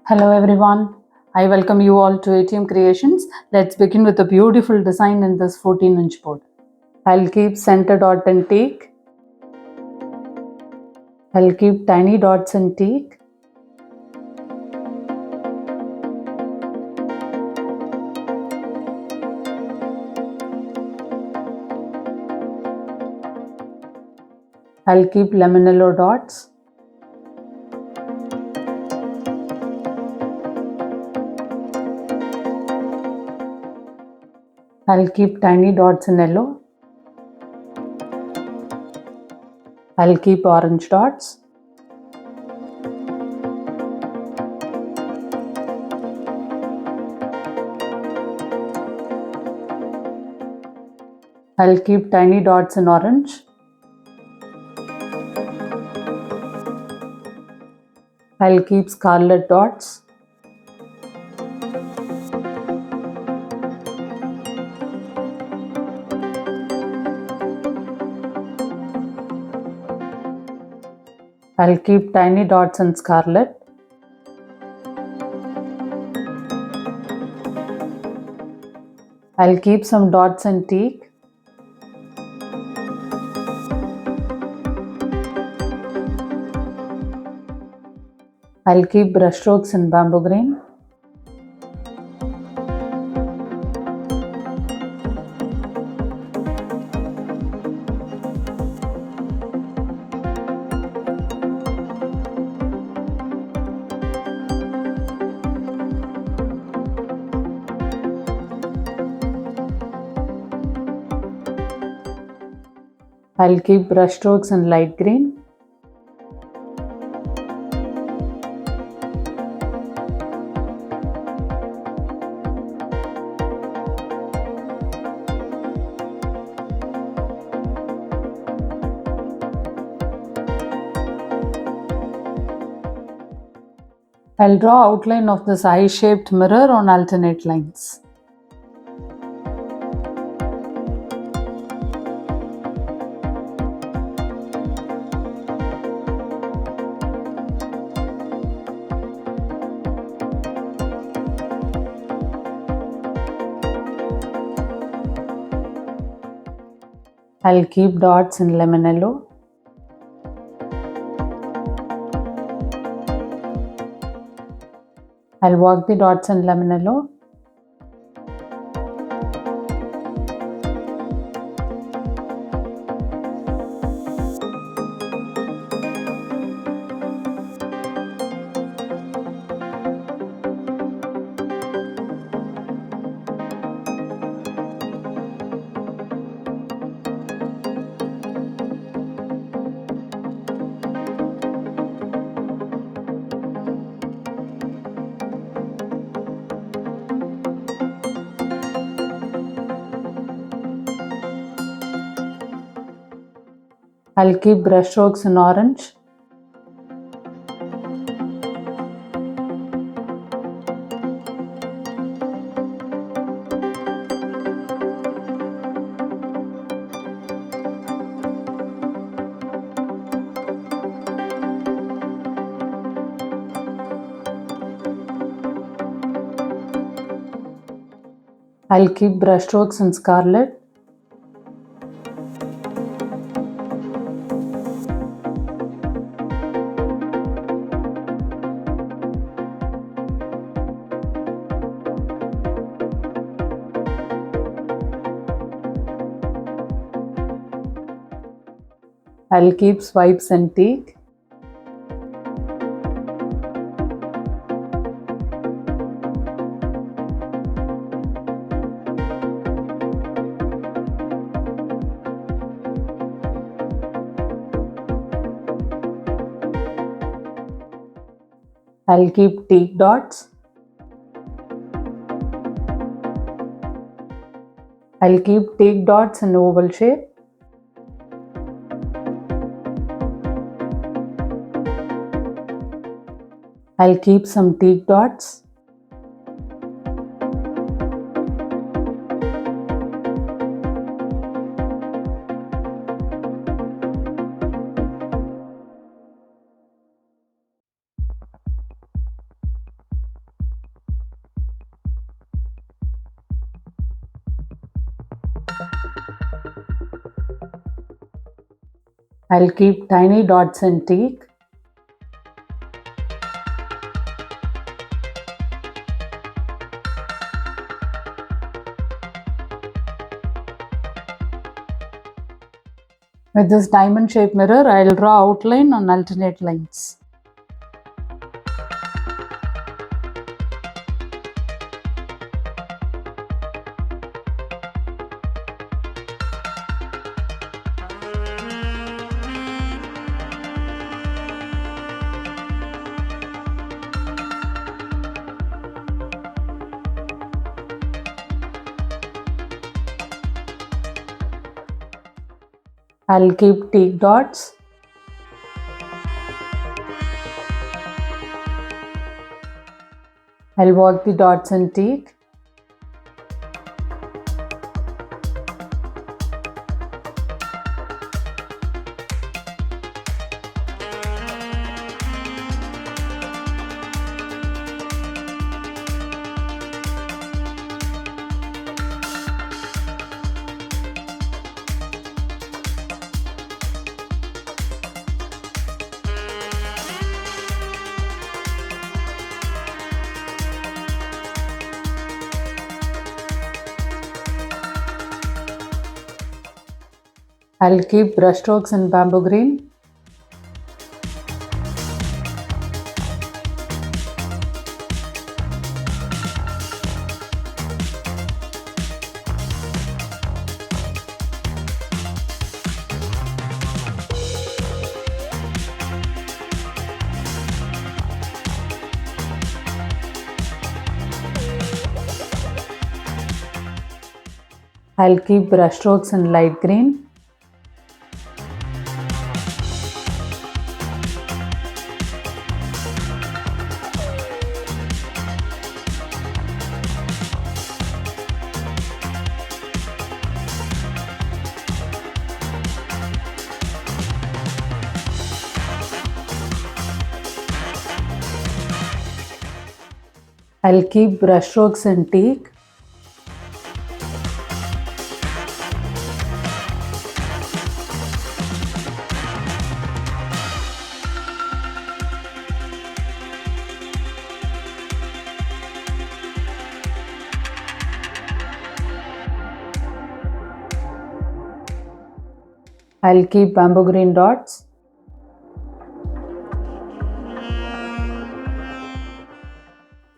Hello everyone. I welcome you all to ATM Creations. Let's begin with a beautiful design in this 14-inch board. I'll keep center dot and teak. I'll keep tiny dots and teak. I'll keep lemon yellow dots. I'll keep tiny dots in yellow. I'll keep orange dots. I'll keep tiny dots in orange. I'll keep scarlet dots. I'll keep tiny dots in scarlet. I'll keep some dots in teak. I'll keep brushstrokes in bamboo green. I'll keep brushstrokes in light green. I'll draw outline of this eye-shaped mirror on alternate lines. I'll keep dots in lemon yellow. I'll work the dots in lemon yellow. I'll keep brushstrokes in orange. I'll keep brushstrokes in scarlet. I'll keep swipes and teak. I'll keep teak dots. I'll keep teak dots in oval shape. I'll keep some teak dots. I'll keep tiny dots in teak. With this diamond shaped mirror, I'll draw outline on alternate lines. I'll keep teak dots. I'll work the dots in teak. I'll keep brushstrokes in bamboo green. I'll keep brushstrokes in light green. I'll keep brushstrokes in teak. I'll keep bamboo green dots.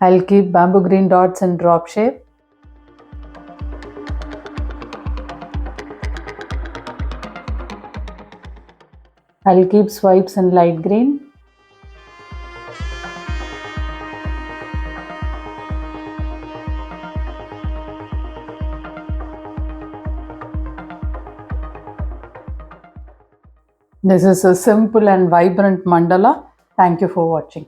I'll keep bamboo green dots in drop shape. I'll keep swipes in light green. This is a simple and vibrant mandala. Thank you for watching.